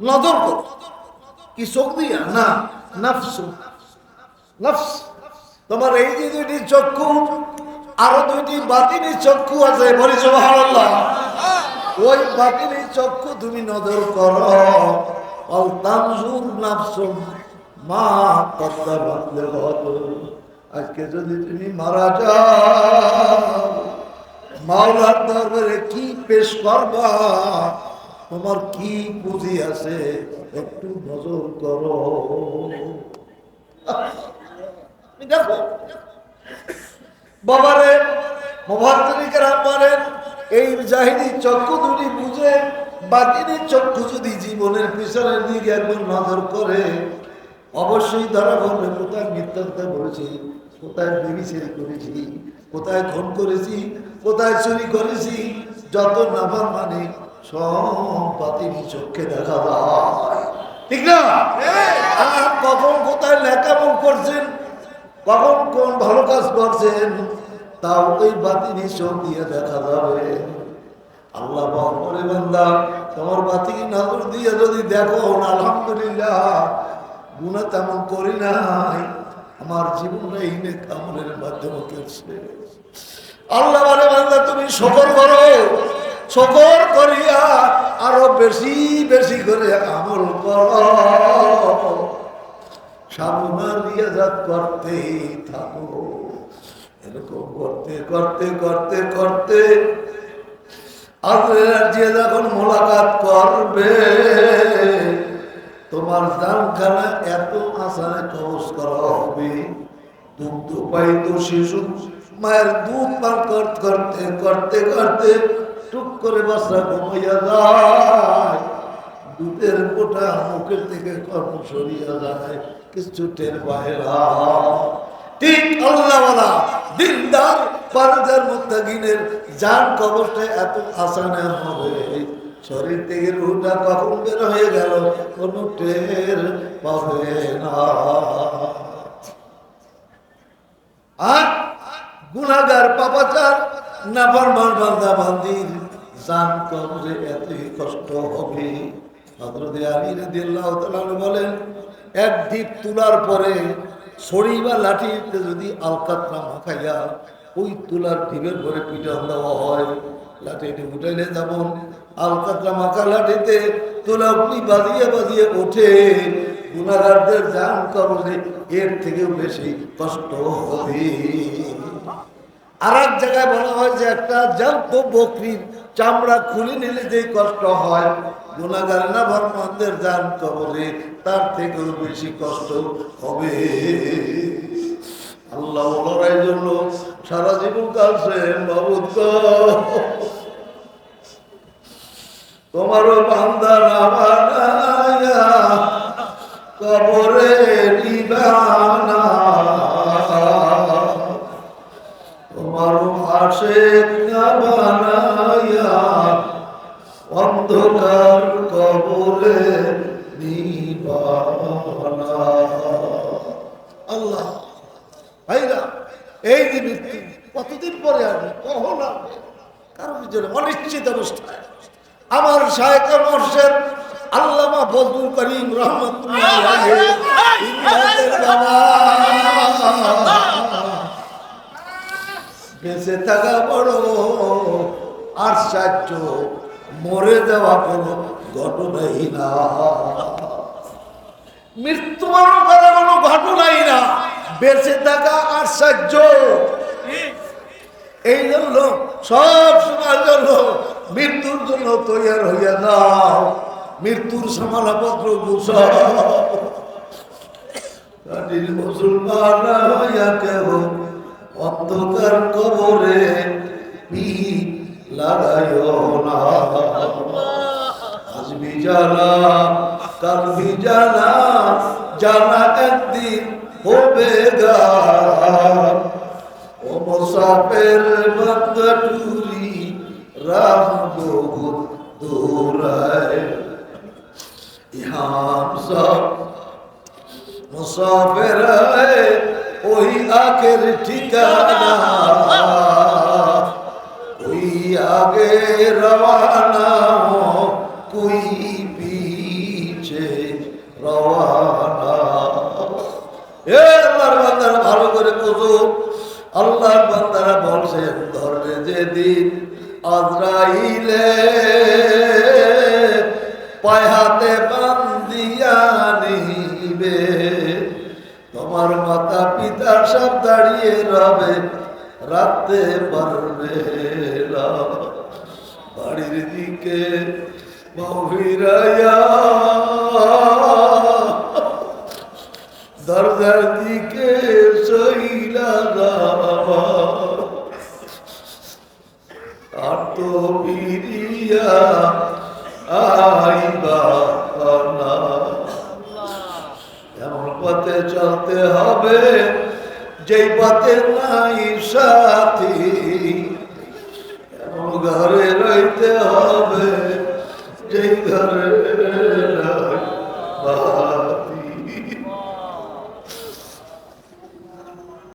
নজর করো। কি চোখ দিয়া না, নাফসু, নাফস। তোমার এই যে দুইটি চক্ষু, আরো দুইটি বাতিনি চক্ষু আছে, বলি সুবহানাল্লাহ। ওই বাতিনি চক্ষু তুমি নজর করো। আল তানজুর নাফসুম মা কদ্দামাত লিগাদ। আজকে যদি তুমি মারা যাও, মাওলার দরবারে কি পেশ করবা, তোমার কি পুঁজি আছে একটু নজর করো। দেখো বাবারে, মুফাসসিরিনরা বলেন এই জাহিরি চক্ষু দুটি বুঝে বাতিনি চক্ষু যদি জীবনের পিছনের দিকে একবার নজর করে, অবশ্যই ধরা পড়বে কোথায় মিথ্যাচার করেছি, কোথায় বেবিচার করেছি, কোথায় খুন করেছি, কোথায় চুরি করেছি। যত নাফরমানি সব বাতিনি চোখে দেখা যায়, ঠিক না? আর কখন কোথায় লেখাপড় করছেন, কখন কোন ভালো কাজ করছেন, তাও ওই বাতিনি চোখ দিয়ে দেখা যাবে। আল্লাহ বলে বান্দা তোমার বাতিনি নজর দিয়ে যদি দেখো, আলহামদুলিল্লাহ গুনাহ তেমন করি নাই, আমার জীবনে এই নেক আমলের মাধ্যমে কেছে। আল্লাহ বলে বান্দা তুমি শুকর করো, শুকর করিয়া আরো বেশি বেশি করে আমল করো, সামনে রিয়াজাত করতে থাকো। এরকম করতে করতে করতে করতে আল্লাহর যে যখন মোলাকাত করবে, তোমার জানখানা এত আসানে কবজ করা হবে। দুগ্ধ পাইত শিশু মায়ের দুধ পান করতে করতে করতে টুক করে বাচ্চা ঘুমাইয়া যায়, দুধের কোটা মুখের থেকে কর্ম সরিয়া যায়, কিছু টের পায় না। ঠিক আল্লাহওয়ালা দিনদার পারদার মুত্তাকিনের জান কবরটা এত আসানে হবে, শরীর থেকে রুহটা কখন বের হয়ে গেল কোন টের পাবে না। আর গুনাহগার পাপাচার নাফরমান বান্দা বান্দির জান কবরে এতই কষ্ট হবে। হযরত আলী রাদিয়াল্লাহু তাআলা বলেন, এক ঢিপ তুলার পরে ছড়ি বা লাঠিতে যদি আলকাতরা মাখাইয়া ওই তুলার ঢিপের পরে পিটান দেওয়া হয়, লাঠিটি উঠাইলে যেমন আলকাতরা মাখা লাঠিতে তুলা উঠি বাজিয়ে বাজিয়ে ওঠে, গুনাহগারদের জান কবরে এর থেকেও বেশি কষ্ট হবে। আর এক জায়গায় বলা হয় যে একটা জ্যান্ত বকরির চামড়া খুলে নিলে যে কষ্ট হয়, গুনাহগার নাফরমানদের জান কবরে তার থেকেও বেশি কষ্ট হবে। আল্লাহ ওনার জন্য সারা জীবন কালছেন, মাবুদ তোমারও বান্দা না বানায়া কবরে নিবানা, তোমারও আশিক না বানায়া অন্ধকার কবরে নিবানা। আল্লাহ ভাইরা, এই যে মৃত্যু কতদিন পরে আসবে, কখন আসবে কারো ভিতরে অনিশ্চিত অবস্থায়। আমার শায়েখ মুর্শিদ আল্লামা ফজলুল করিম রহমাতুল্লাহ আলাইহি ইন্নাদের বাবা বেঁচে থাকা বড় আশ্চর্য, মরে যাওয়া কোনো ঘটনাই না, মৃত্যুবরণ করা কোনো ঘটনাই না, বেঁচে থাকা আশ্চর্য। এই জন্য সব সময়ের জন্য মৃত্যুর জন্য তৈরি হইয়া যাও, মৃত্যুর সমালাপত্র মুসলমান হইয়া কেহ অন্ধকার কবরে পিঠ লাগাইও না। আজবি জানা কালবি জানা, জানা একদিন হবে গান। ও মুসাফির বান্দা টুরি রাহ বহুত দূর है, हम सब मुसाफिर है, वही आखिर ठिकाना, कोई आगे रवाना हो कोई पीछे সে রওয়ানা। এ আল্লাহর বান্দারা ভালো করে বুঝো, আল্লাহর বান্দারা বলছেন ধরবে যেদিন আজরাইলে পায়ে হাতে বান্ধিয়া নিবে, তোমার মাতা পিতা সব দাঁড়িয়ে রবে, রাখতে পারবে না। বাড়ির দিকে মহিরায়া দরজার দিকে সইলা যাওয়া, আর তো ফিরিয়া আইবা না। এমন পথে চলতে হবে যেই পথে নাই সাথী, এমন ঘরে রইতে হবে যেই ঘরে